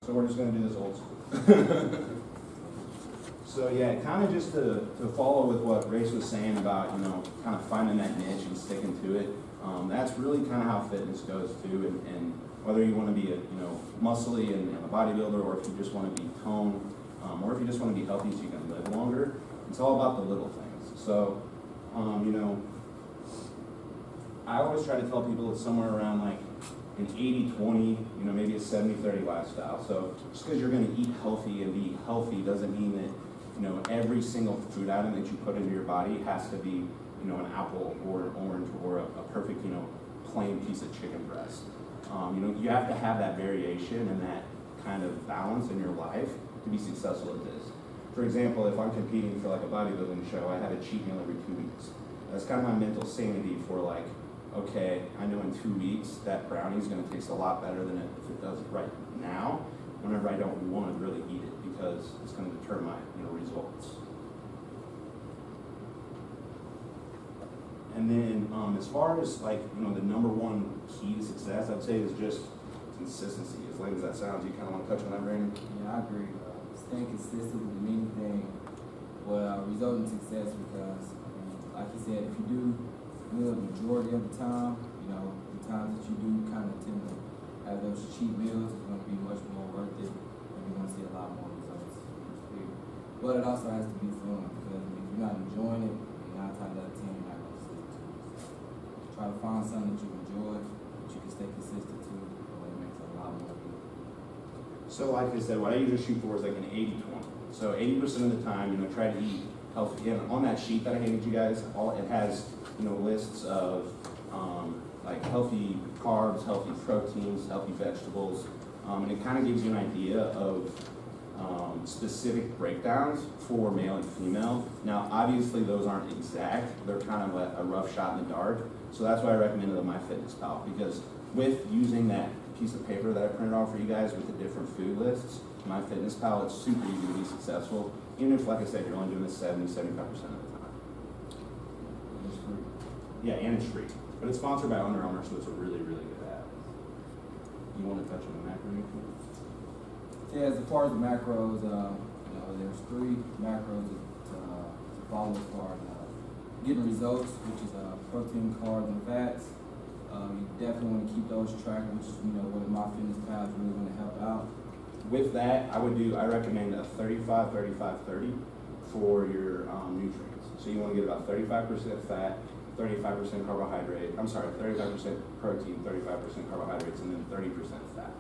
So we're just going to do this old school. So yeah, kind of just to follow with what Race was saying about, kind of finding that niche and sticking to it. That's really kind of how fitness goes too, and whether you want to be a muscly and a bodybuilder, or if you just want to be toned, or if you just want to be healthy so you can live longer. It's all about the little things. So, I always try to tell people it's somewhere around like an 80-20, maybe a 70-30 lifestyle. So just because you're going to eat healthy and be healthy doesn't mean that every single food item that you put into your body has to be an apple or an orange or a perfect plain piece of chicken breast. You have to have that variation and that kind of balance in your life to be successful at this. For example, if I'm competing for like a bodybuilding show, I have a cheat meal every 2 weeks. That's kind of my mental sanity for like, okay, I know in 2 weeks that brownie is going to taste a lot better than if it does right now, whenever I don't want to really eat it, because it's going to deter my results. And then as far as like, the number one key to success, I'd say is just consistency. As lame as that sounds, you kind of want to touch on that, Brandon? Yeah, I agree. Staying consistent with anything will result in success because, like you said, if you do the majority of the time, the times that you do kind of tend to have those cheat meals, it's going to be much more worth it, and you're going to see a lot more results. But it also has to be fun, because if you're not enjoying it, 9 times out of 10, you're not going to stick to it. Try to find something that you enjoy, that you can stay consistent to, and it makes it a lot more good. So like I said, what I usually shoot for is like an 80-20. So 80% of the time, try to eat healthy. And on that sheet that I handed you guys, it has lists of like healthy carbs, healthy proteins, healthy vegetables, and it kind of gives you an idea of specific breakdowns for male and female. Now, obviously, those aren't exact; they're kind of a rough shot in the dark. So that's why I recommended the MyFitnessPal, because with using that piece of paper that I printed off for you guys with the different food lists, MyFitnessPal, it's super easy to be successful, even if, like I said, you're only doing this 70-75% of the time. It's free. Yeah, and it's free. But it's sponsored by Under Armour, so it's a really, really good app. You want to touch on the macro nutrients? Yeah, as far as the macros, there's 3 macros to follow as far as getting results, which is protein, carbs, and fats. You definitely want to keep those tracked, which is what MyFitnessPal is really going to help out. With that, I recommend a 35-35-30 for your nutrients. So you want to get about 35% fat, 35% carbohydrate, 35% protein, 35% carbohydrates, and then 30% fat.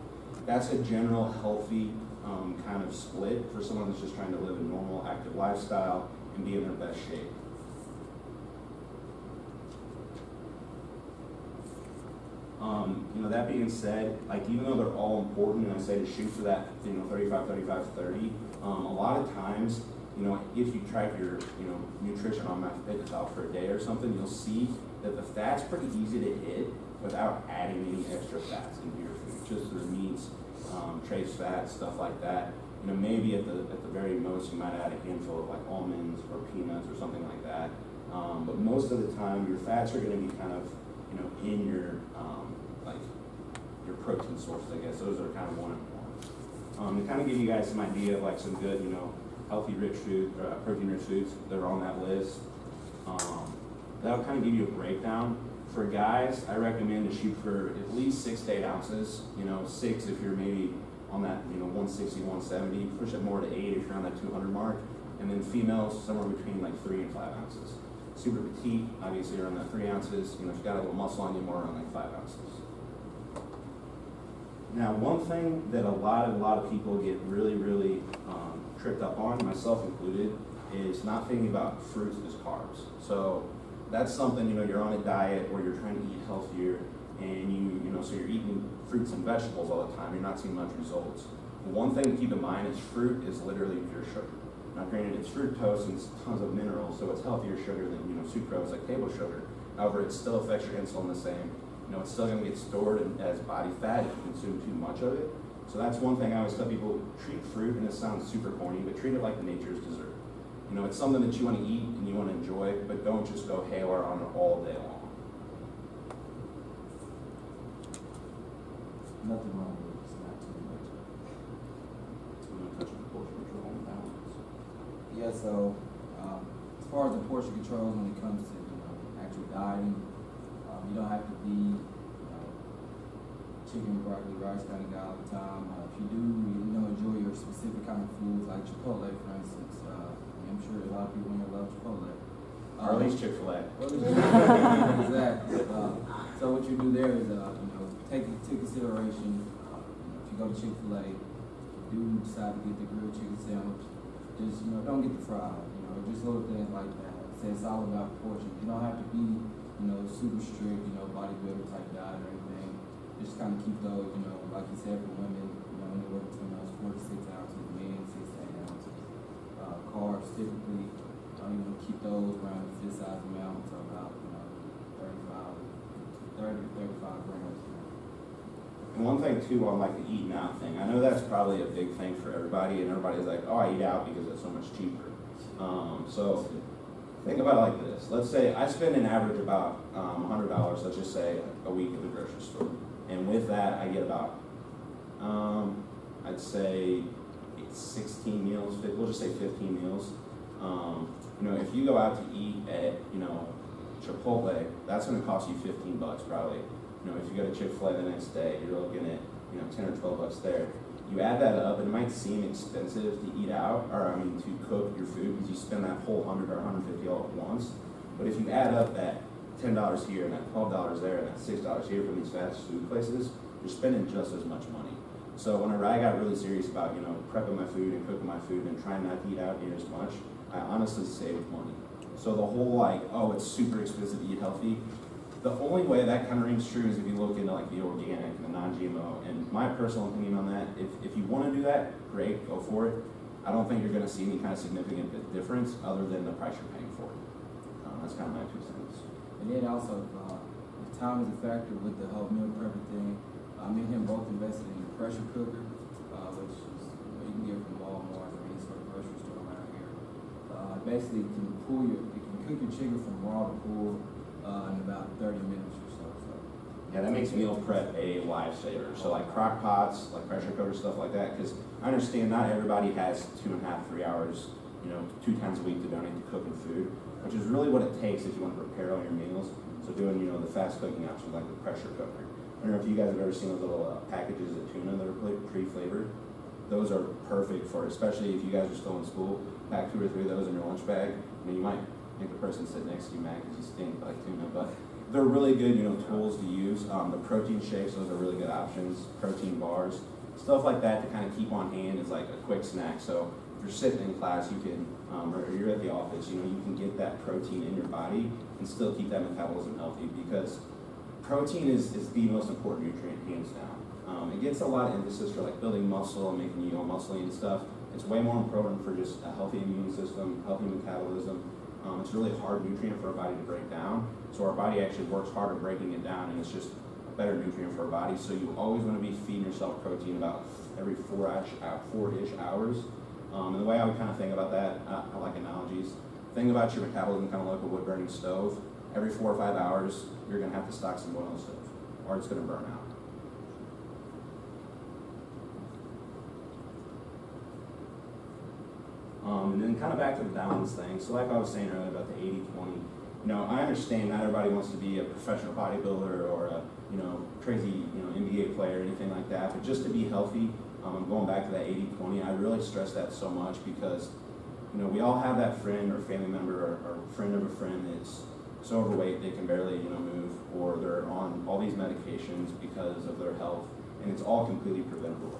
That's a general healthy kind of split for someone that's just trying to live a normal, active lifestyle and be in their best shape. That being said, like even though they're all important, and I say to shoot for that, 35-35-30, a lot of times, if you track your, nutrition on MyFitnessPal for a day or something, you'll see that the fat's pretty easy to hit without adding any extra fats into your food, just through meats, trace fats, stuff like that. Maybe at the very most, you might add a handful of like almonds or peanuts or something like that. But most of the time, your fats are going to be kind of, in your like your protein sources, I guess. Those are kind of one and one. To kind of give you guys some idea of like some good, healthy rich food, protein-rich foods that are on that list. That'll kind of give you a breakdown. For guys, I recommend to shoot for at least 6 to 8 ounces. 6 if you're maybe on that 160, 170. Push it more to 8 if you're on that 200 mark. And then females somewhere between like 3 and 5 ounces. Super petite, obviously around that 3 ounces. If you've got a little muscle on you, more around like 5 ounces. Now, one thing that a lot of people get really, really tripped up on, myself included, is not thinking about fruits as carbs. So that's something, you're on a diet or you're trying to eat healthier, and so you're eating fruits and vegetables all the time, you're not seeing much results. One thing to keep in mind is fruit is literally pure sugar. Now granted, it's fructose and it's tons of minerals, so it's healthier sugar than sucrose, like table sugar. However, it still affects your insulin the same. It's still going to get stored as body fat if you consume too much of it. So that's one thing I always tell people: treat fruit, and it sounds super corny, but treat it like nature's dessert. It's something that you want to eat and you want to enjoy, but don't just go haywire on it all day long. Nothing wrong with it, it's not too much. Yeah, so as far as the portion controls when it comes to actual dieting, you don't have to be chicken, broccoli, rice kind of guy all the time. If you do, enjoy your specific kind of foods like Chipotle, for instance. I'm sure a lot of people in here love Chipotle. Or at least Chick-fil-A. Exactly. So what you do there is, take into consideration, if you go to Chick-fil-A, do decide to get the grilled chicken sandwich, just, don't get the fried, just little things like that. Say it's all about portions. You don't have to be, super strict, bodybuilder type diet or anything. Just kind of keep those, like you said, for women, anywhere between those 4 to 6 ounces, men 6 to 8 ounces. Carbs typically, keep those around the fist size amount, so about, 30 to 35 grams. And one thing too on like the eating out thing, I know that's probably a big thing for everybody, and everybody's like, oh, I eat out because it's so much cheaper. So think about it like this. Let's say I spend an average about $100, let's just say, a week at the grocery store. And with that, I get about, I'd say 16 meals, we'll just say 15 meals. If you go out to eat at, Chipotle, that's gonna cost you $15 probably. If you go to Chick-fil-A the next day, you're looking at, 10 or 12 bucks there. You add that up, it might seem expensive to eat out, to cook your food, because you spend that whole $100 or $150 all at once. But if you add up that $10 here and that $12 there and that $6 here from these fast food places, you're spending just as much money. So whenever I got really serious about, prepping my food and cooking my food and trying not to eat out near as much, I honestly saved money. So the whole it's super expensive to eat healthy, the only way that kind of rings true is if you look into like the organic and the non-GMO. And my personal opinion on that, if you want to do that, great, go for it. I don't think you're going to see any kind of significant difference other than the price you're paying for it. That's kind of my 2 cents. And then also, if time is a factor with the whole meal prep thing, me and him both invested in a pressure cooker, which is, you can get from Walmart or any sort of grocery store around here. Basically, it can cook your chicken from raw to full in about 30 minutes or so. Yeah, that makes meal prep a lifesaver. So like crock pots, like pressure cookers, stuff like that, because I understand not everybody has 2.5, 3 hours, 2 times a week to donate to cooking food, which is really what it takes if you want to prepare all your meals. So doing, the fast cooking options like the pressure cooker. I don't know if you guys have ever seen those little packages of tuna that are pre-flavored. Those are perfect for, especially if you guys are still in school, pack 2 or 3 of those in your lunch bag. You might make the person sit next to you mad because you stink like tuna, but they're really good, tools to use. The protein shakes, those are really good options. Protein bars, stuff like that to kind of keep on hand is like a quick snack. So if you're sitting in class, you can, or you're at the office, you can get that protein in your body and still keep that metabolism healthy, because protein is the most important nutrient, hands down. It gets a lot of emphasis for like building muscle and making you muscly and stuff. It's way more important for just a healthy immune system, healthy metabolism. It's a really hard nutrient for our body to break down. So our body actually works harder breaking it down, and it's just a better nutrient for our body. So you always want to be feeding yourself protein about every 4-ish hours. And the way I would kind of think about that, I like analogies. Think about your metabolism kind of like a wood burning stove. Every 4 or 5 hours, you're going to have to stock some oil on the stove, or it's going to burn out. And then kind of back to the balance thing. So like I was saying earlier about the 80-20, I understand not everybody wants to be a professional bodybuilder or a, crazy, NBA player or anything like that, but just to be healthy, going back to that 80-20, I really stress that so much because, we all have that friend or family member or friend of a friend that's so overweight they can barely, move, or they're on all these medications because of their health, and it's all completely preventable.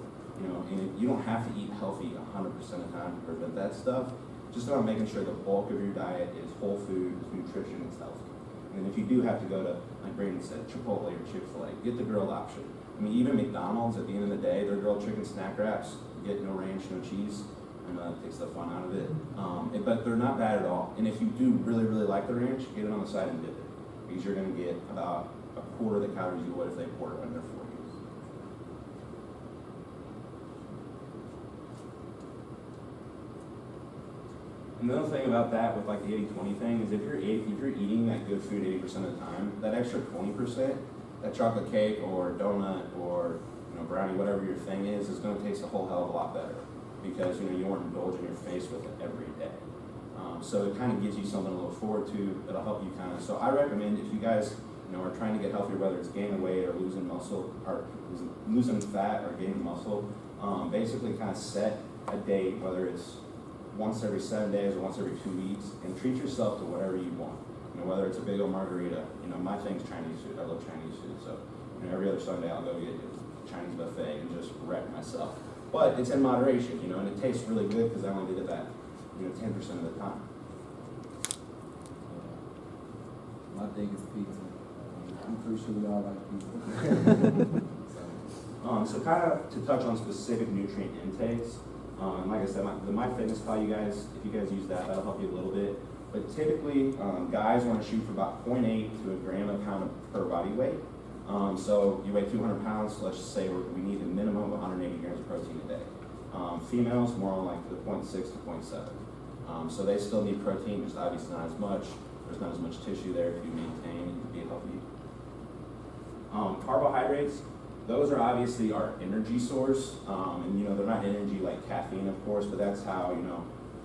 And you don't have to eat healthy 100% of the time to prevent that stuff. Just about making sure the bulk of your diet is whole food, nutrition, it's healthy. And if you do have to go to, like Brandon said, Chipotle or Chick-fil-A, get the grilled option. Even McDonald's, at the end of the day, their grilled chicken snack wraps, get no ranch, no cheese. I know that takes the fun out of it. But they're not bad at all. And if you do really, really like the ranch, get it on the side and dip it. Because you're going to get about a quarter of the calories you would if they poured it on there for you. Another thing about that with like the 80-20 thing is if you're eating that good food 80% of the time, that extra 20%, that chocolate cake or donut or brownie, whatever your thing is going to taste a whole hell of a lot better, because you weren't indulging your face with it every day. So it kind of gives you something to look forward to. It'll help you kind of, so I recommend if you guys, are trying to get healthier, whether it's gaining weight or losing muscle, or losing fat or gaining muscle, basically kind of set a date, whether it's once every 7 days or once every 2 weeks, and treat yourself to whatever you want. Whether it's a big old margarita, my thing's Chinese food. I love Chinese food, so every other Sunday I'll go get a Chinese buffet and just wreck myself. But it's in moderation, and it tastes really good because I only did it that 10% of the time. My thing is pizza. I'm pretty sure we all like pizza. So kind of to touch on specific nutrient intakes, like I said, my MyFitnessPal, if you guys use that, that'll help you a little bit. But typically, guys want to shoot for about 0.8 to a gram a pound per body weight. So you weigh 200 pounds, let's just say we need a minimum of 180 grams of protein a day. Females, more on like the 0.6 to 0.7. So they still need protein, just obviously not as much. There's not as much tissue there if you maintain and be healthy. Carbohydrates, those are obviously our energy source. And they're not energy like caffeine, of course, but that's how,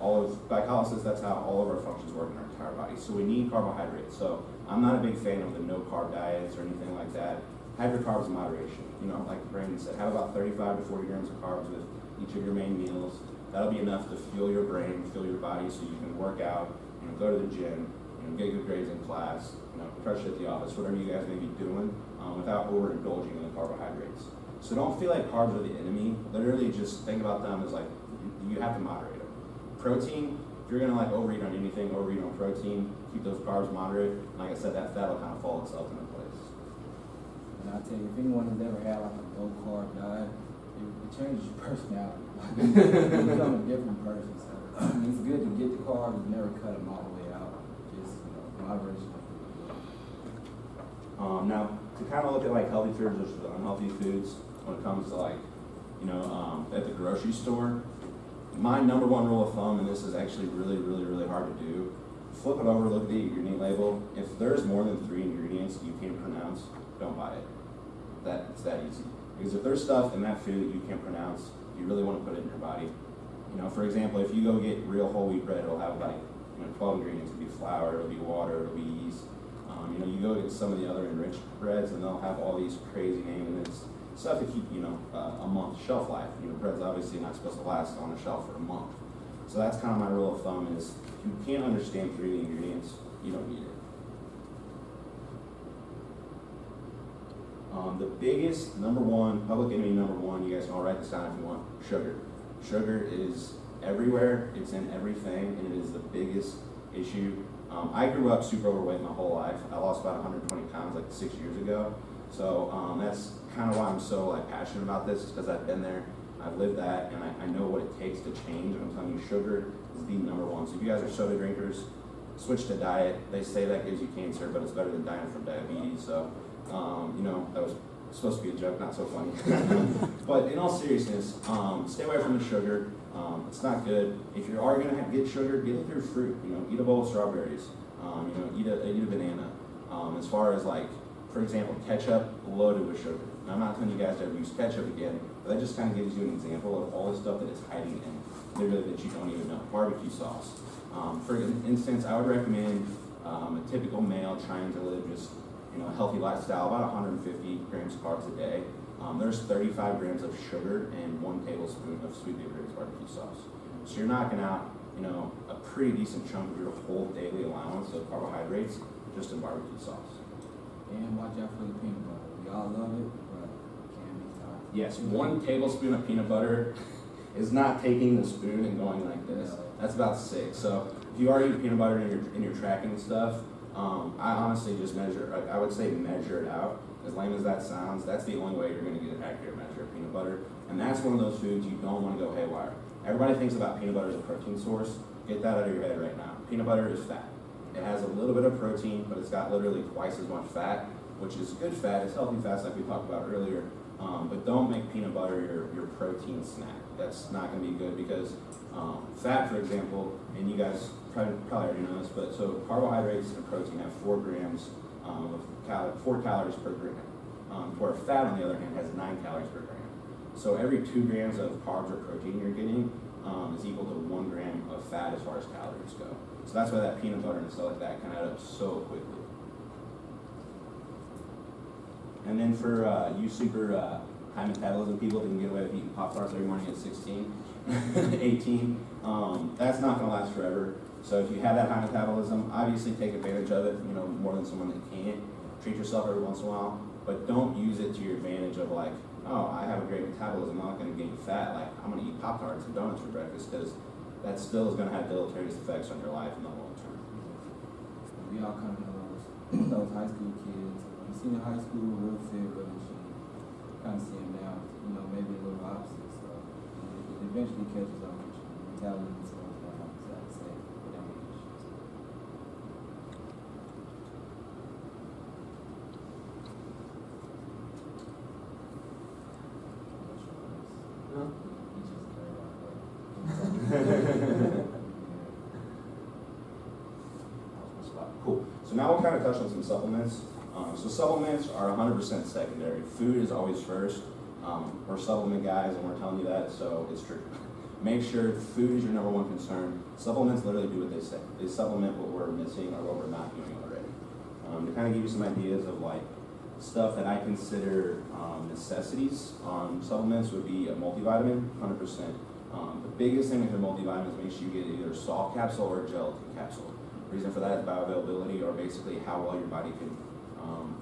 all of glycolysis, that's how all of our functions work in our entire body. So we need carbohydrates. So I'm not a big fan of the no-carb diets or anything like that. Have your carbs in moderation. Like Brandon said, have about 35 to 40 grams of carbs with each of your main meals. That'll be enough to fuel your brain, fuel your body, so you can work out, go to the gym, get good grades in class, crush it at the office, whatever you guys may be doing, without overindulging in the carbohydrates. So don't feel like carbs are the enemy. Literally just think about them as like, you have to moderate them. Protein, if you're gonna overeat on anything, overeat on protein, keep those carbs moderate. And like I said, that fat will kind of fall itself into place. And I'll tell you, if anyone has ever had like a low carb diet, it changes your personality. You become a different person. So it's good to get the carbs and never cut them all the way out. Just moderation. Now to kind of look at like healthy foods versus unhealthy foods when it comes to at the grocery store. My number one rule of thumb, and this is actually really, really, really hard to do, flip it over, look at the ingredient label. If there's more than 3 ingredients you can't pronounce, don't buy it. It's that easy. Because if there's stuff in that food that you can't pronounce, you really want to put it in your body. For example, if you go get real whole wheat bread, it'll have 12 ingredients. It'll be flour, it'll be water, it'll be yeast. You go get some of the other enriched breads, and they'll have all these crazy names, and it's stuff to keep, a month shelf life. Bread's obviously not supposed to last on a shelf for a month. So that's kind of my rule of thumb is if you can't understand 3 ingredients, you don't need it. The biggest, public enemy number one, you guys can all write this down if you want, sugar. Sugar is everywhere, it's in everything, and it is the biggest issue. I grew up super overweight my whole life. I lost about 120 pounds 6 years ago. So that's kind of why I'm so passionate about this, is because I've been there, I've lived that, and I know what it takes to change. And I'm telling you, sugar is the number one. So if you guys are soda drinkers, switch to diet. They say that gives you cancer, but it's better than dying from diabetes. So, that was supposed to be a joke, not so funny. But in all seriousness, stay away from the sugar. It's not good. If you are going to get sugar, get it through fruit. Eat a bowl of strawberries. Eat a banana. As far as for example, ketchup loaded with sugar. Now, I'm not telling you guys to ever use ketchup again, but that just kind of gives you an example of all the stuff that it's hiding in, literally that you don't even know. Barbecue sauce. For instance, I would recommend a typical male trying to live just a healthy lifestyle, about 150 grams of carbs a day. There's 35 grams of sugar and 1 tablespoon of sweet baby barbecue sauce. So you're knocking out, a pretty decent chunk of your whole daily allowance of carbohydrates just in barbecue sauce. And watch out for the peanut butter. We all love it, but it can be tough. Yes, 1 tablespoon of peanut butter is not taking the spoon and going like this. That's about 6. So if you are eating peanut butter in your tracking stuff, I honestly just I would say measure it out. As lame as that sounds, that's the only way you're going to get an accurate measure of peanut butter. And that's one of those foods you don't want to go haywire. Everybody thinks about peanut butter as a protein source. Get that out of your head right now. Peanut butter is fat. It has a little bit of protein, but it's got literally twice as much fat, which is good fat. It's healthy fats like we talked about earlier. But don't make peanut butter your protein snack. That's not going to be good because fat, for example, and you guys probably already know this, but so carbohydrates and protein have 4 grams of 4 calories per gram. Where fat, on the other hand, has 9 calories per gram. So every 2 grams of carbs or protein you're getting, is equal to 1 gram of fat as far as calories go. So that's why that peanut butter and stuff like that can add up so quickly. And then for you super high metabolism people that can get away with eating Pop-Tarts every morning at 16, 18, that's not going to last forever. So if you have that high metabolism, obviously take advantage of it, more than someone that can't. Treat yourself every once in a while, but don't use it to your advantage of like, oh, I have a great metabolism, I'm not going to gain fat, like I'm going to eat Pop-Tarts and donuts for breakfast, because that still is going to have deleterious effects on your life in the long term. We all kind of know those high school kids. You see in high school, real fit, real in shape. Kind of see them now, maybe a little opposite. So it eventually catches up with you. Mentality and stuff like that. So I'd say without any issues. No. He just carried out, but Cool. So now we'll kind of touch on some supplements. So supplements are 100% secondary. Food is always first. We're supplement guys, and we're telling you that, so it's true. Make sure food is your number one concern. Supplements literally do what they say. They supplement what we're missing or what we're not doing already. To kind of give you some ideas of like stuff that I consider necessities on supplements would be a multivitamin, 100%. The biggest thing with your multivitamin is make sure you get either a salt capsule or a gelatin capsule. The reason for that is bioavailability, or basically how well your body can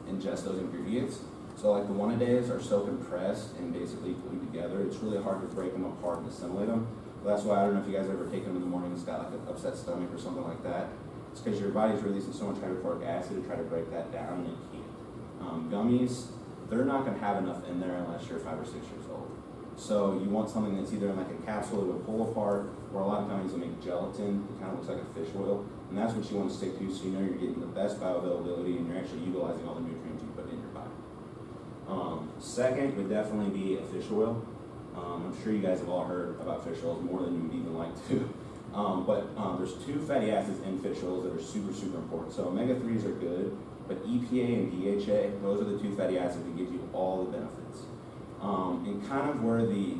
ingest those ingredients. So like the one-a-days are so compressed and basically glued together, it's really hard to break them apart and assimilate them. But that's why I don't know if you guys ever taken them in the morning and it's got like an upset stomach or something like that. It's because your body's releasing so much hydrochloric acid to try to break that down, and it can't. Gummies, they're not going to have enough in there unless you're 5 or 6 years old. So you want something that's either in like a capsule that will pull apart, or a lot of companies will make gelatin. It kind of looks like a fish oil, and that's what you want to stick to, so you know you're getting the best bioavailability and you're actually utilizing all the nutrients you put in your body. Second would definitely be a fish oil. I'm sure you guys have all heard about fish oils more than you would even like to. But there's 2 fatty acids in fish oils that are super, super important. So omega-3s are good, but EPA and DHA, those are the 2 fatty acids that give you all the benefits. And kind of where the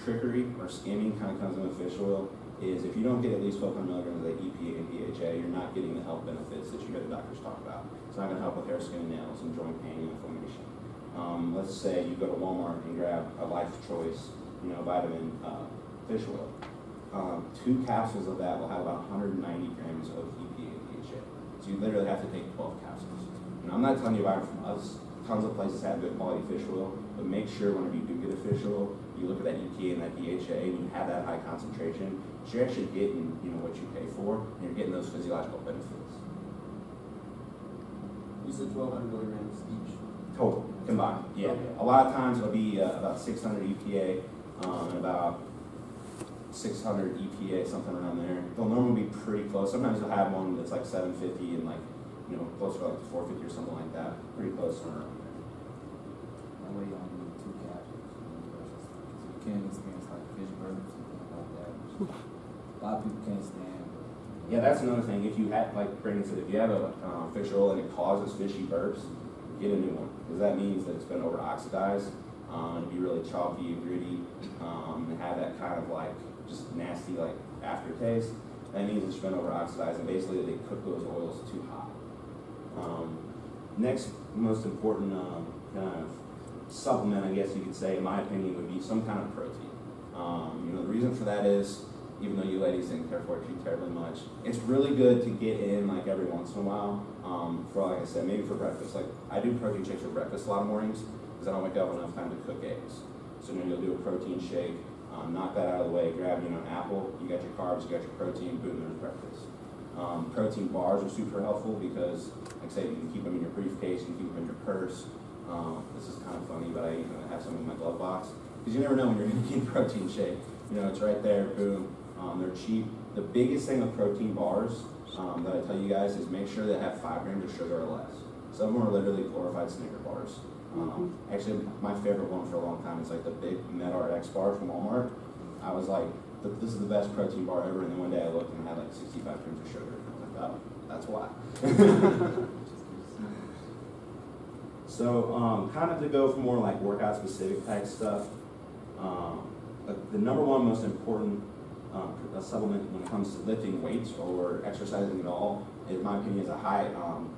trickery or skimming kind of comes in with fish oil is if you don't get at least 1,200 milligrams of that EPA and DHA, you're not getting the health benefits that you hear the doctors talk about. It's not going to help with hair, skin, and nails, and joint pain and inflammation. Let's say you go to Walmart and grab a Life Choice, vitamin fish oil. 2 capsules of that will have about 190 grams of EPA and DHA. So you literally have to take 12 capsules. And I'm not telling you about it from us. Tons of places have good quality fish oil, but make sure whenever you do get a fish oil, you look at that EPA and that DHA, and you have that high concentration. So you're actually getting, what you pay for, and you're getting those physiological benefits. You said 1,200 milligrams each. Total, combined, yeah. Okay. A lot of times it'll be about 600 EPA and about 600 EPA, something around there. They'll normally be pretty close. Sometimes you'll have one that's like 750 and like, closer to like 450 or something like that. Pretty close around there. that way you only need 2 capsules. Versus, so you can experience like fish burps and things like that. Which a lot of people can't stand. Yeah, that's another thing. If you have, like Brandon said, if you have a fish oil and it causes fishy burps, get a new one, because that means that it's been over oxidized. It'll be really chalky and gritty, and have that kind of like just nasty like aftertaste. That means it's been over oxidized, and basically they cook those oils too hot. Next most important kind of supplement, I guess you could say, in my opinion, would be some kind of protein. The reason for that is, even though you ladies didn't care for it too terribly much, it's really good to get in like every once in a while. For like I said, maybe for breakfast. Like I do protein shakes for breakfast a lot of mornings because I don't wake up enough time to cook eggs. So you'll do a protein shake, knock that out of the way, grab an apple, you got your carbs, you got your protein, boom, there's breakfast. Protein bars are super helpful because, like I say, you can keep them in your briefcase, you can keep them in your purse. This is kind of funny, but I even have some in my glove box because you never know when you're going to need a protein shake. It's right there, boom. They're cheap. The biggest thing with protein bars that I tell you guys is make sure they have 5 grams of sugar or less. Some of them are literally glorified Snicker bars. Actually, my favorite one for a long time is like the big MedRx bar from Walmart. I was like, this is the best protein bar ever, and then one day I looked and it had like 65 grams of sugar. And I was like, oh, that's why. So, kind of to go for more like workout specific type stuff, a the number one most important supplement when it comes to lifting weights or exercising at all, in my opinion, is a high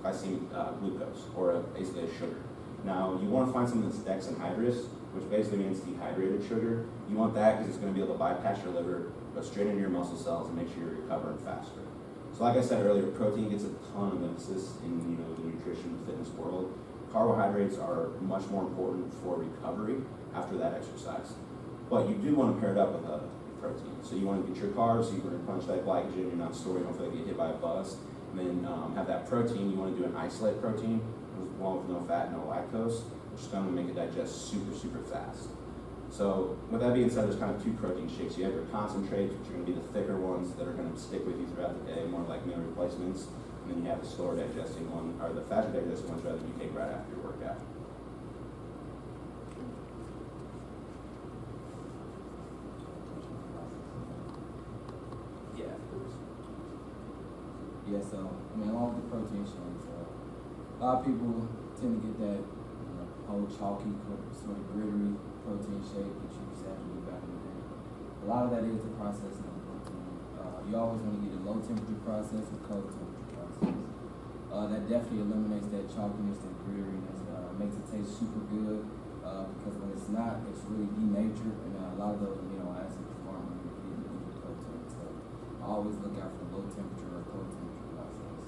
glycemic glucose, or basically a sugar. Now, you want to find something that's dexanhydrous, which basically means dehydrated sugar. You want that because it's going to be able to bypass your liver, go straight into your muscle cells, and make sure you're recovering faster. So like I said earlier, protein gets a ton of emphasis in the nutrition and fitness world. Carbohydrates are much more important for recovery after that exercise. But you do want to pair it up with a protein. So you want to get your carbs, so you can replenish that glycogen, you're not storing, you don't feel like you get hit by a bus. And then have that protein, you want to do an isolate protein, one with no fat, no lactose, which is going to make it digest super, super fast. So with that being said, there's kind of two protein shakes. You have your concentrates, which are going to be the thicker ones that are going to stick with you throughout the day, more like meal replacements. And then you have the slower digesting one, or the faster digesting ones rather you take right after your workout. Yeah. Yeah, so, I mean, along with the protein shakes, a lot of people tend to get that whole chalky, sort of grittery protein shake that you used to have to do back in the day. A lot of that is the processing of the protein. You always want to get a low temperature process or cold temperature process. That definitely eliminates that chalkiness, that gritteriness, makes it taste super good, because when it's not, it's really denatured, and a lot of those amino acids aren't really getting into the protein. So I always look out for low temperature or cold temperature process.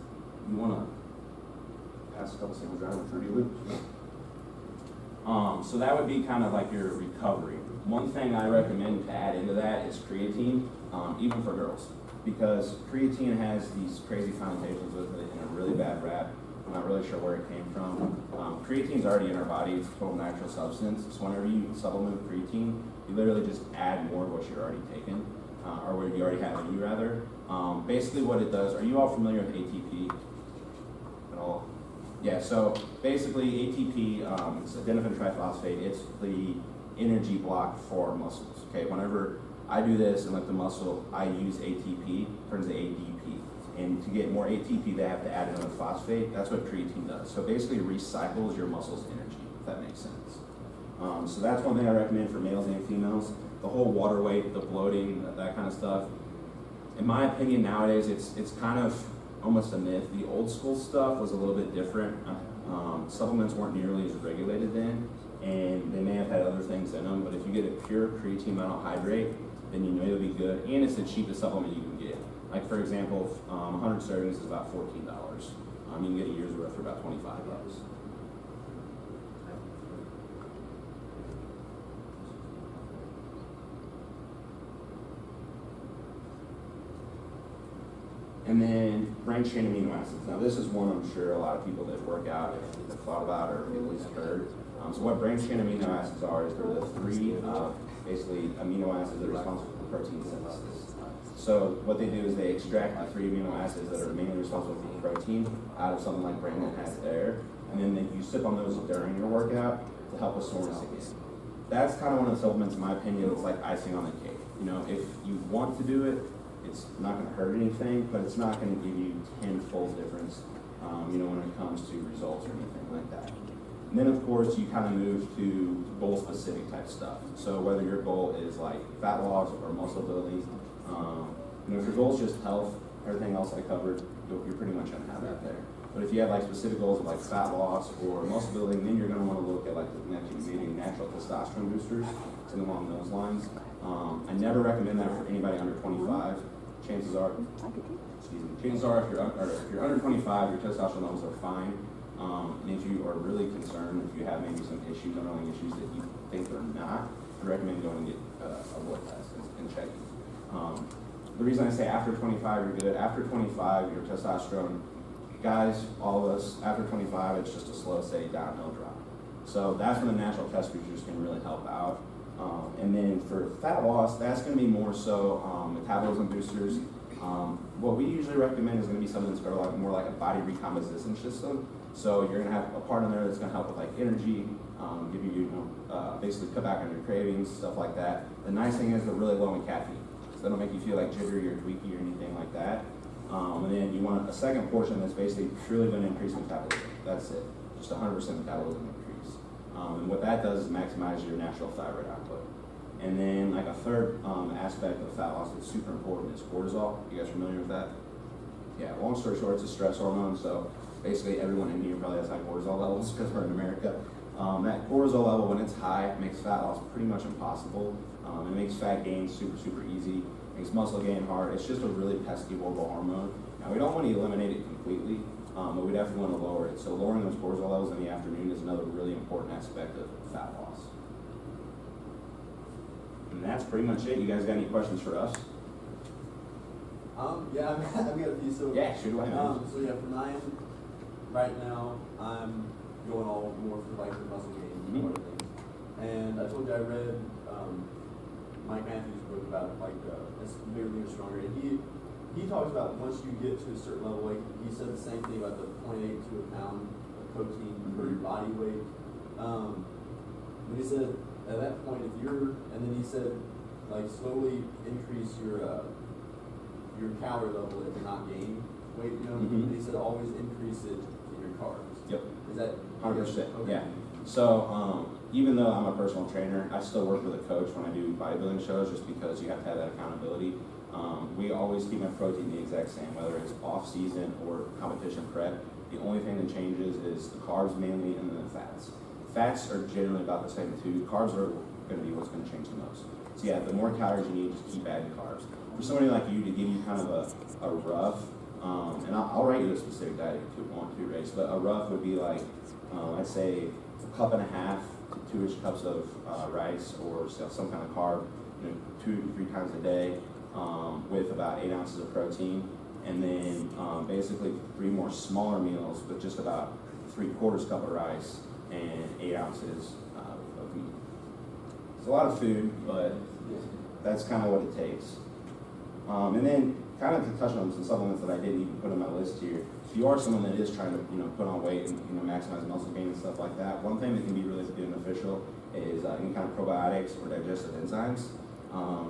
You want to pass a couple seconds around for you. So that would be kind of like your recovery. One thing I recommend to add into that is creatine, even for girls, because creatine has these crazy connotations with it and a really bad rap. I'm not really sure where it came from. Creatine's already in our body. It's a total natural substance. So whenever you supplement with creatine, you literally just add more of what you're already taking, or what you already have in you, rather. Basically what it does, are you all familiar with ATP at all? Yeah, so basically ATP, it's adenosine triphosphate. It's the energy block for muscles. Okay, whenever I do this and lift the muscle, I use ATP, turns to ADP. And to get more ATP, they have to add another phosphate. That's what creatine does. So basically recycles your muscle's energy, if that makes sense. So that's one thing I recommend for males and females. The whole water weight, the bloating, that kind of stuff. In my opinion, nowadays, it's kind of almost a myth. The old school stuff was a little bit different. Supplements weren't nearly as regulated then, and they may have had other things in them, but if you get a pure creatine monohydrate, then you know it'll be good, and it's the cheapest supplement you can get. Like for example, 100 servings is about $14. You can get a year's worth for about $25. And then branched chain amino acids. Now this is one I'm sure a lot of people that work out have thought about or at least heard. So what branched chain amino acids are is they're the three basically amino acids that are responsible for protein synthesis. So what they do is they extract the three amino acids that are mainly responsible for protein out of something like Brandon has there, and then you sip on those during your workout to help with soreness again. That's kind of one of the supplements, in my opinion, it's like icing on the cake. You know, if you want to do it, it's not going to hurt anything, but it's not going to give you tenfold difference, when it comes to results or anything like that. And then, of course, you kind of move to goal-specific type stuff. So whether your goal is like fat loss or muscle building, if your goal is just health, everything else I covered, you're pretty much going to have that there. But if you have like specific goals of like fat loss or muscle building, then you're going to want to look at like maybe natural testosterone boosters, something along those lines. I never recommend that for anybody under 25. Chances are, if you're under 25, your testosterone levels are fine. And if you are really concerned, if you have maybe some issues, underlying issues that you think are not, I recommend going and get a blood test and checking. The reason I say after 25 you're good, after 25 your testosterone, guys, all of us, after 25 it's just a slow, steady downhill drop. So that's when the natural test boosters can really help out. And then for fat loss, that's going to be more so metabolism boosters. What we usually recommend is going to be something that's more like a body recomposition system. So you're going to have a part in there that's going to help with like energy, give you, basically cut back on your cravings, stuff like that. The nice thing is they're really low in caffeine, so they don't make you feel like jittery or tweaky or anything like that. And then you want a second portion that's basically purely going to increase metabolism. That's it, just 100% metabolism increase. And what that does is maximize your natural thyroid output. And then like a third aspect of fat loss that's super important is cortisol. You guys familiar with that? Yeah, long story short, it's a stress hormone, so basically everyone in here probably has high cortisol levels because we're in America. That cortisol level, when it's high, makes fat loss pretty much impossible. It makes fat gain super, super easy, makes muscle gain hard. It's just a really pesky, horrible hormone. Now, we don't want to eliminate it completely, but we definitely want to lower it. So lowering those cortisol levels in the afternoon is another really important aspect of fat loss. And that's pretty much it. You guys got any questions for us? Yeah, I've got a few. So Yeah, shoot away, man. So yeah, for mine, right now, I'm going all more for like the muscle gain Mhm. sort of things. And I told you I read Mike Matthews' book about like bigger, leaner, stronger, and he talks about once you get to a certain level, like he said the same thing about the 0.8 to a pound of protein per your body weight. But he said at that point, if you're, and then he said like slowly increase your calorie level if you're not gaining weight, you know. Mhm. And he said always increase it in your carbs. Yep. Is that 100%, okay? yeah. So even though I'm a personal trainer, I still work with a coach when I do bodybuilding shows just because you have to have that accountability. We always keep my protein the exact same, whether it's off season or competition prep. The only thing that changes is the carbs mainly and then the fats. Fats are generally about the same too. Carbs are going to be what's going to change the most. So yeah, the more calories you need, just keep adding carbs. For somebody like you to give you kind of a rough, and I'll write you a specific diet if you want to, Race, but a rough would be like, I'd say a cup and a half to 2-ish cups of rice or some kind of carb, 2 to 3 times a day, with about 8 ounces of protein, and then basically 3 more smaller meals with just about 3/4 cup of rice and 8 ounces of meat. It's a lot of food, but that's kind of what it takes. And then kind of to touch on some supplements that I didn't even put on my list here. If you are someone that is trying to put on weight and maximize muscle gain and stuff like that, one thing that can be really beneficial is any kind of probiotics or digestive enzymes.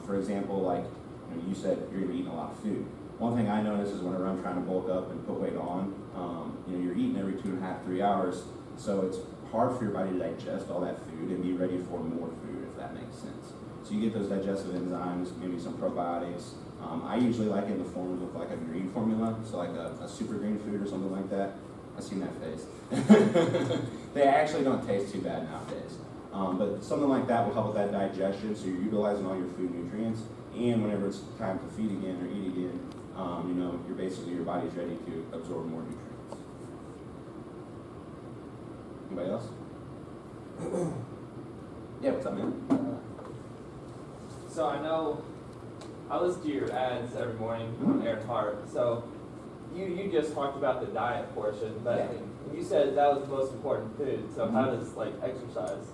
For example, like you said, you're going to be eating a lot of food. One thing I notice is whenever I'm trying to bulk up and put weight on, you're eating every 2.5 to 3 hours, so it's hard for your body to digest all that food and be ready for more food, if that makes sense. So you get those digestive enzymes, maybe some probiotics. I usually like it in the forms of like a green formula, so like a super green food or something like that. I've seen that face. They actually don't taste too bad nowadays. But something like that will help with that digestion, so you're utilizing all your food nutrients, and whenever it's time to feed again or eat again, you're basically, your body's ready to absorb more nutrients. Anybody else? Yeah, what's up, man? So I know I listen to your ads every morning on Earhart. So you just talked about the diet portion, but Yeah. you said that was the most important food. So how does exercise?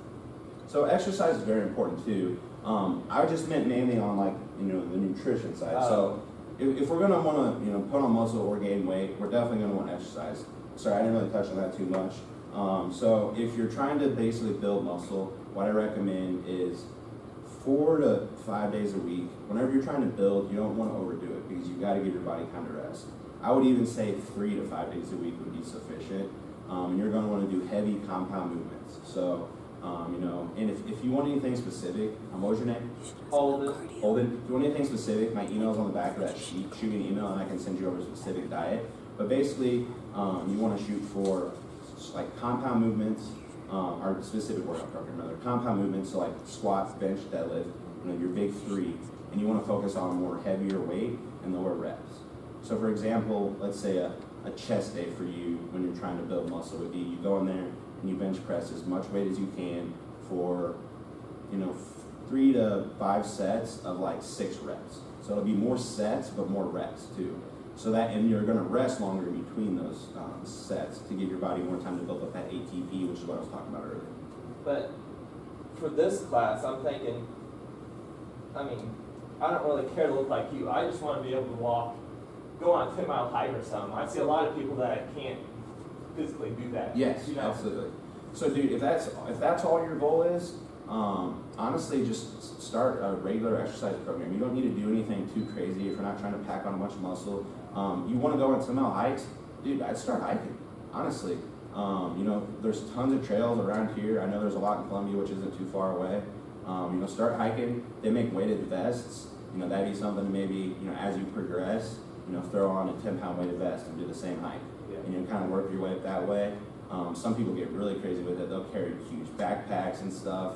So exercise is very important too. I just meant mainly on the nutrition side. So if we're gonna want to put on muscle or gain weight, we're definitely gonna want to exercise. Sorry, I didn't really touch on that too much. So if you're trying to basically build muscle, what I recommend is 4 to 5 days a week. Whenever you're trying to build, you don't want to overdo it because you've got to give your body time to rest. I would even say 3 to 5 days a week would be sufficient. And you're going to want to do heavy compound movements. So, and if you want anything specific, what was your name? Holden. Holden. If you want anything specific, my email's on the back of that sheet. Shoot me an email and I can send you over a specific diet. But basically, you want to shoot for like compound movements, or specific workout program, rather. Compound movements, so like squats, bench, deadlift, your big 3. And you want to focus on more heavier weight and lower reps. So for example, let's say a chest day for you when you're trying to build muscle would be you go in there and you bench press as much weight as you can for 3 to 5 sets of like 6 reps. So it'll be more sets but more reps too. So that, and you're going to rest longer in between those sets to give your body more time to build up that ATP, which is what I was talking about earlier. But for this class, I'm thinking, I don't really care to look like you. I just want to be able to go on a 10-mile hike or something. I see a lot of people that can't physically do that. Yes, absolutely. So dude, if that's all your goal is, honestly, just start a regular exercise program. You don't need to do anything too crazy if you're not trying to pack on a bunch of muscle. You want to go on 10-mile hikes, dude, I'd start hiking, honestly. There's tons of trails around here. I know there's a lot in Columbia, which isn't too far away. Start hiking. They make weighted vests. That'd be something maybe, as you progress, throw on a 10-pound weighted vest and do the same hike. Yeah. And kind of work your way up that way. Some people get really crazy with it. They'll carry huge backpacks and stuff.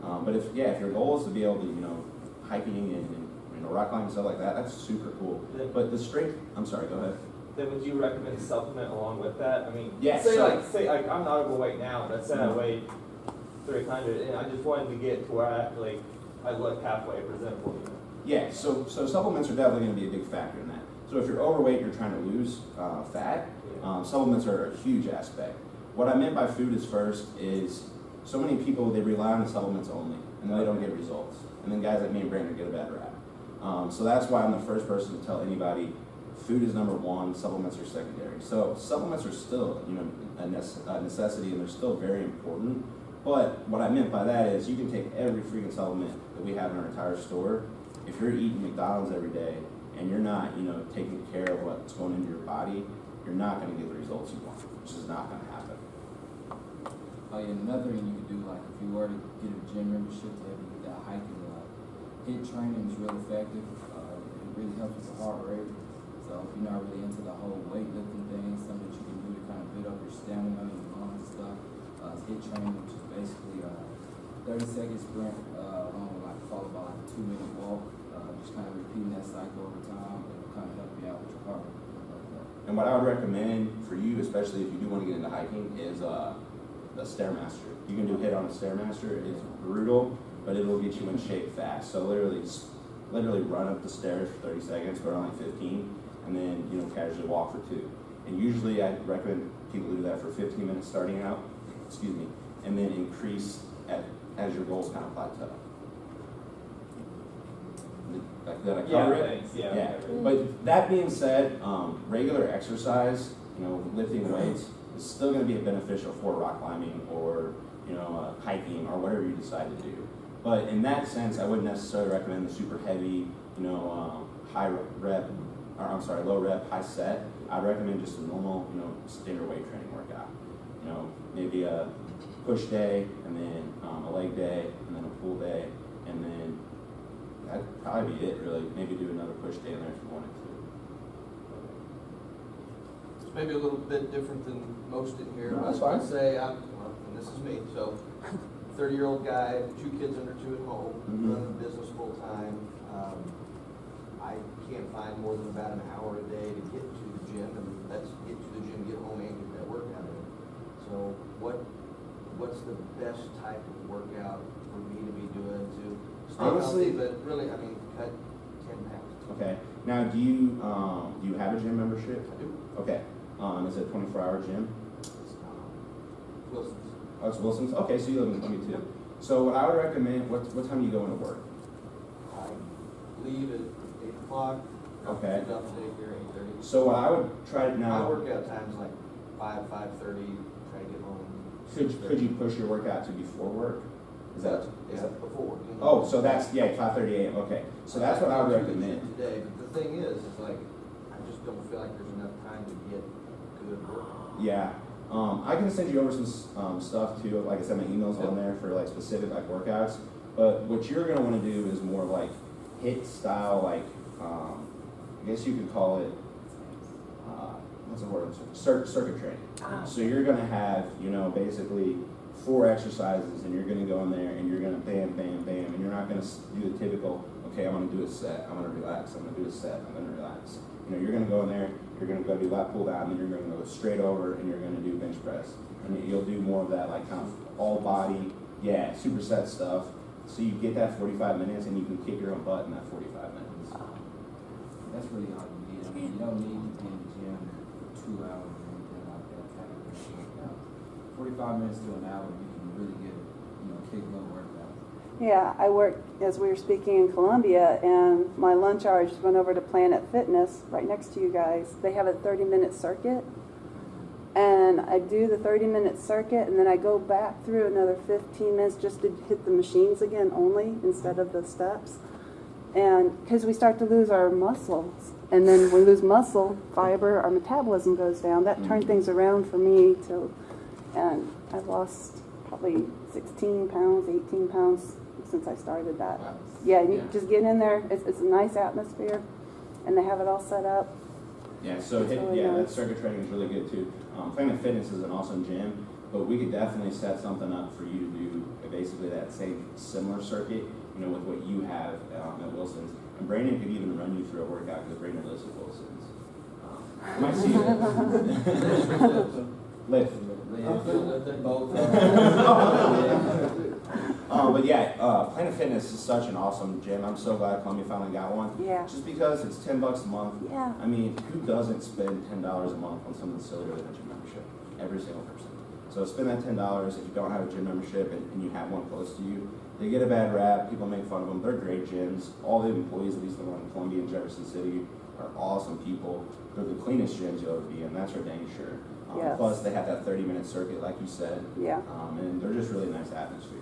But if your goal is to be able to, hiking and rock climbing and stuff like that, that's super cool. Yeah. But the strength, I'm sorry, go ahead. Then would you recommend supplement along with that? I mean, Yeah, say so- I'm not overweight now, but say I weighed 300 and I just wanted to get to where I look halfway presentable. Yeah, so supplements are definitely going to be a big factor in that. So if you're overweight, you're trying to lose fat, supplements are a huge aspect. What I meant by food is first is so many people, they rely on the supplements only and they don't get results. And then guys like me and Brandon get a bad rap. So that's why I'm the first person to tell anybody food is number one, supplements are secondary. So supplements are still, a necessity and they're still very important. But what I meant by that is you can take every freaking supplement that we have in our entire store. If you're eating McDonald's every day and you're not, taking care of what's going into your body, you're not going to get the results you want. It's just not going to happen. Another thing you could do, like if you were to get a gym membership to help you with that hiking, HIIT training is real effective. It really helps with the heart rate. So if you're not really into the whole weightlifting thing, something that you can do to kind of build up your stamina, your lungs and stuff. HIIT training, which is basically 30-second sprint, along with followed by a 2-minute walk. Just kind of repeating that cycle over time. It'll kind of help you out with your heart rate. And what I would recommend for you, especially if you do want to get into hiking, is the Stairmaster. You can do HIIT on a Stairmaster. It's brutal, but it'll get you in shape fast. So literally run up the stairs for 30 seconds, go down 15, and then casually walk for 2. And usually I recommend people do that for 15 minutes starting out, and then increase as your goals kind of plateau. Did I cover it? Thanks. Yeah. Yeah. But that being said, regular exercise, lifting weights is still going to be beneficial for rock climbing or hiking or whatever you decide to do. But in that sense, I wouldn't necessarily recommend the super heavy, low rep, high set. I'd recommend just a normal, standard weight training workout. Maybe a push day and then a leg day and then a pull day and then that'd probably be it really. Maybe do another push day in there if you wanted to. It's maybe a little bit different than most in here. No, that's I would fine. say, and this is me, so 30-year-old guy, 2 kids under 2 at home, Mhm. running a business full time. I can't find more than about an hour a day to get to the gym, and that's get to the gym, get home, and get that workout in. So what's the best type of workout for me to be doing to stay Honestly- healthy, but really, cut 10 pounds? Okay. Now, do you have a gym membership? I do. Okay. Is it a 24-hour gym? Wilson's. Oh, it's Wilson's? Okay, so you live in 22. So what I would recommend, what time do you go into work? I leave at 8 o'clock. Okay. Pick up daycare at 8:30. So what I would try to My now, workout time's like 5:30, try to get home. could you push your workout to before work? Is that? Before. Oh, so that's, 5:30 a.m., okay. So that's what I would recommend. Today, but the thing is, it's like, I just don't feel like there's enough time to get good work. Yeah. I can send you over some stuff too. Like I said, my email's on there for specific workouts. But what you're gonna want to do is more HIIT style, I guess you could call it what's the word? Circuit training. So you're gonna have basically 4 exercises, and you're gonna go in there and you're gonna bam, bam, bam, and you're not gonna do the typical. Okay, I'm gonna do a set. I'm gonna relax. I'm gonna do a set. I'm gonna relax. You're gonna go in there. You're gonna go do lat pull down, and then you're gonna go straight over, and you're gonna do bench press, and you'll do more of that kind of all body, superset stuff. So you get that 45 minutes, and you can kick your own butt in that 45 minutes. That's really all you need. I mean, you don't need to be in the gym for 2 hours or anything like that. Kind of workout. 45 minutes to an hour, you can really get kick low workout. Yeah, I work, as we were speaking, in Columbia, and my lunch hour, I just went over to Planet Fitness, right next to you guys. They have a 30-minute circuit, and I do the 30-minute circuit, and then I go back through another 15 minutes just to hit the machines again only, instead of the steps. And because we start to lose our muscles, and then we lose muscle fiber, our metabolism goes down. That turned things around for me, and I've lost probably 16 pounds, 18 pounds since I started that. Wow. Yeah, you Yeah. just get in there. It's a nice atmosphere, and they have it all set up. Yeah, so It's really that nice. circuit training is really good too. Planet Fitness is an awesome gym, but we could definitely set something up for you to do basically that same similar circuit, you know, with what you have at Wilson's. And Brandon could even run you through a workout because Brandon lives at Wilson's. You might see it. Lift. Both. But yeah, Planet Fitness is such an awesome gym. I'm so glad Columbia finally got one. Yeah. Just because it's $10 a month. Yeah. I mean, who doesn't spend $10 a month on something sillier than a gym membership? Every single person. So spend that $10 if you don't have a gym membership and you have one close to you. They get a bad rap. People make fun of them. They're great gyms. All the employees, at least the one in Columbia and Jefferson City, are awesome people. They're the cleanest gyms you'll ever be in. That's for dang sure. Yes. Plus, they have that 30-minute circuit, like you said. Yeah. And they're just really nice atmospheres.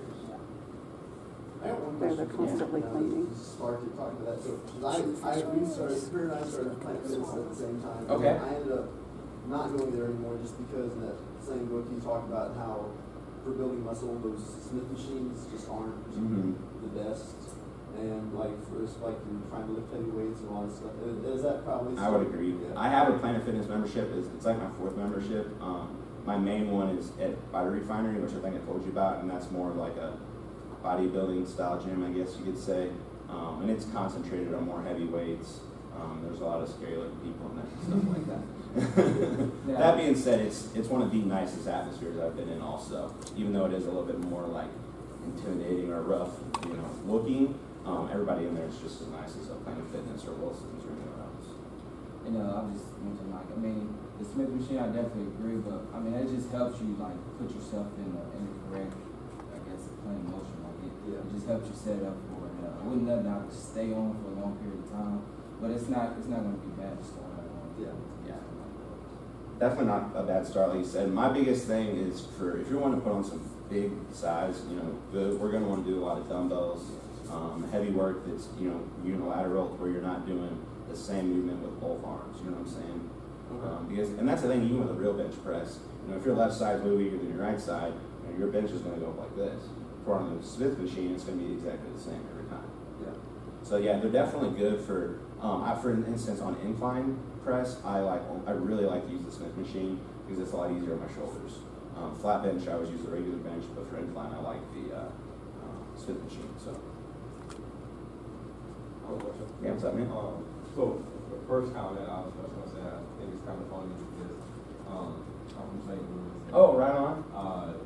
I have one They're question. constantly cleaning. Spark, you talking about that, so, 'cause we started, her and I started Planet Fitness at the same time. Okay. I ended up not going there anymore just because in that same book you talk about how for building muscle, those Smith machines just aren't the best. And like for like you're trying to lift heavy weights and all that stuff. Is that probably? I would agree. Yeah. I have a Planet Fitness membership. It's like my fourth membership. My main one is at Body Refinery, which I think I told you about, and that's more like a bodybuilding style gym, I guess you could say. And it's concentrated on more heavy weights. There's a lot of scary looking people in there and stuff like that. Yeah. That being said, it's one of the nicest atmospheres I've been in also, even though it is a little bit more like intimidating or rough, looking. Everybody in there is just as nice as a Planet Fitness or Wilson's or anyone else. I'm just mentioning like, the Smith machine, I definitely agree, but it just helps you like put yourself in the correct, I guess, plane of motion. Like it just helps you set up for it. I wouldn't nothing I would stay on for a long period of time, but it's not going to be bad to start out on. Yeah. Definitely not a bad start, like you said. My biggest thing is if you want to put on some big size, we're going to want to do a lot of dumbbells, heavy work that's, unilateral, where you're not doing the same movement with both arms, you know what I'm saying? And that's the thing, even with a real bench press, if your left side's way weaker than your right side, your bench is going to go up like this. For on the Smith machine, it's going to be exactly the same every time. Yeah. So yeah, they're definitely good for instance, on incline press, I really like to use the Smith machine because it's a lot easier on my shoulders. Flat bench, I always use the regular bench, but for incline, I like the Smith machine. So. Yeah, what's up, man? So the first comment I was going to say, I think it's kind of funny because I'm from St. Louis. Oh, right on.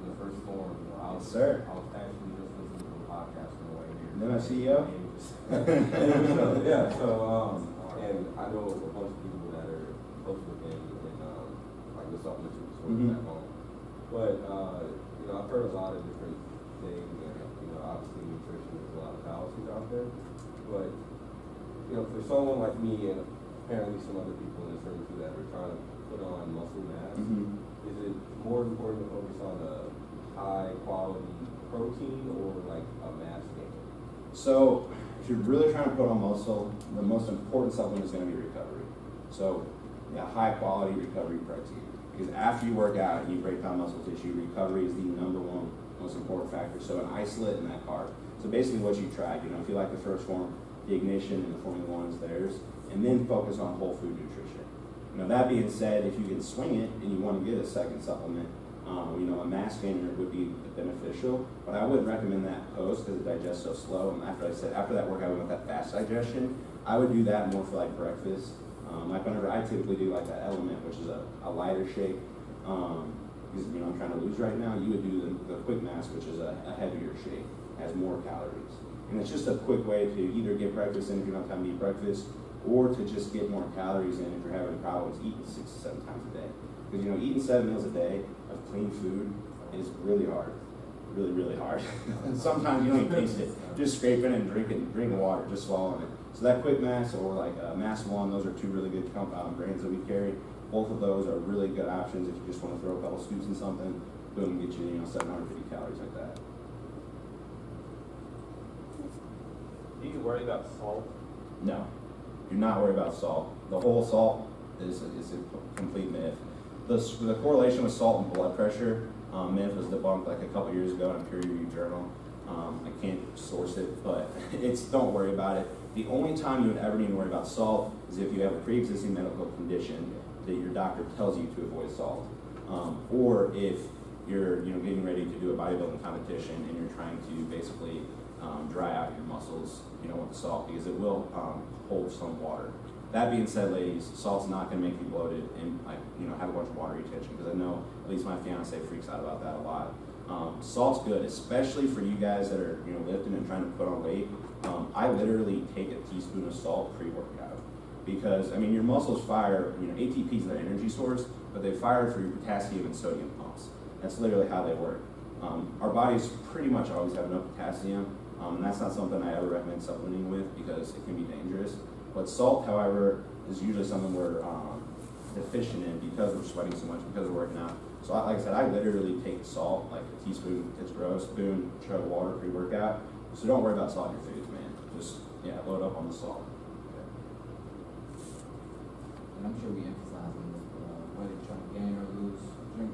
In the first form, I was Yes, sir. actually just listening to a podcast on the way here. Then my CEO. And I know a bunch of people that are close with him and like the supplements he was working Mhm. back home. But I've heard a lot of different things, and obviously nutrition, there's a lot of fallacies out there. But for someone like me and apparently some other people in this room too that are trying to put on muscle mass, is it more important to focus on a high quality protein or like a mass gain? So if you're really trying to put on muscle, the most important supplement is going to be recovery. So high quality recovery protein. Because after you work out and you break down muscle tissue, recovery is the number one most important factor. So an isolate and that carb. So basically what you tried, if you like the first form, the ignition and the Formula 1 is theirs, and then focus on whole food nutrition. That being said, if you can swing it and you want to get a second supplement, a mass gainer would be beneficial, but I wouldn't recommend that post because it digests so slow. And after that workout, we want that fast digestion. I would do that more for like breakfast. Like whenever I typically do like that Element, which is a lighter shake, because I'm trying to lose right now. You would do the quick mass, which is a heavier shake, has more calories, and it's just a quick way to either get breakfast in if you don't have time to eat breakfast, or to just get more calories in if you're having problems eating 6 to 7 times a day. Because eating 7 meals a day of clean food is really hard, really, really hard. And sometimes you don't even taste it, just scraping and drinking water, just swallowing it. So that quick mass or like Mass 1, those are two really good brands that we carry. Both of those are really good options if you just want to throw a couple scoops in something, boom, get you 750 calories like that. Do you worry about salt? No, do not worry about salt. The whole salt is a complete myth. The correlation with salt and blood pressure myth was debunked like a couple years ago in a peer-reviewed journal. I can't source it, but don't worry about it. The only time you would ever need to worry about salt is if you have a pre-existing medical condition that your doctor tells you to avoid salt. Or if you're getting ready to do a bodybuilding competition and you're trying to basically dry out your muscles, with the salt, because it will hold some water. That being said, ladies, salt's not going to make you bloated and have a bunch of water retention, because I know at least my fiance freaks out about that a lot. Salt's good, especially for you guys that are lifting and trying to put on weight. I literally take a teaspoon of salt pre-workout, because your muscles fire. ATP is their energy source, but they fire through potassium and sodium pumps. That's literally how they work. Our bodies pretty much always have enough potassium, and that's not something I ever recommend supplementing with because it can be dangerous. But salt, however, is usually something we're deficient in because we're sweating so much, because we're working out. So like I said, I literally take salt, like a teaspoon, it's gross, spoon, chug of water pre-workout. So don't worry about salt in your foods, man. Just, load up on the salt. And I'm sure we emphasize on this, but whether you're trying to gain or lose,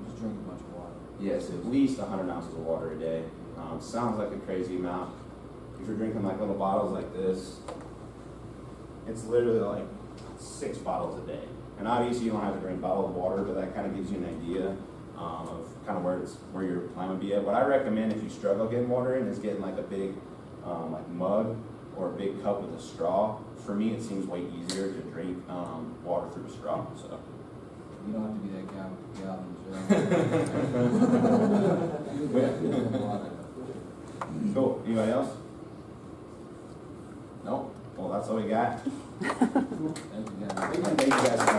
just drink a bunch of water. Yes, at least 100 ounces of water a day. Sounds like a crazy amount. If you're drinking like little bottles like this, it's literally like 6 bottles a day. And obviously you don't have to drink bottled water, but that kind of gives you an idea of kind of where your plan would be at. What I recommend if you struggle getting water in is getting like a big like mug or a big cup with a straw. For me, it seems way easier to drink water through a straw. So. You don't have to be that guy with the gallon. Cool. Anybody else? No? Well, that's all we got. Thank you, guys. Thank you guys for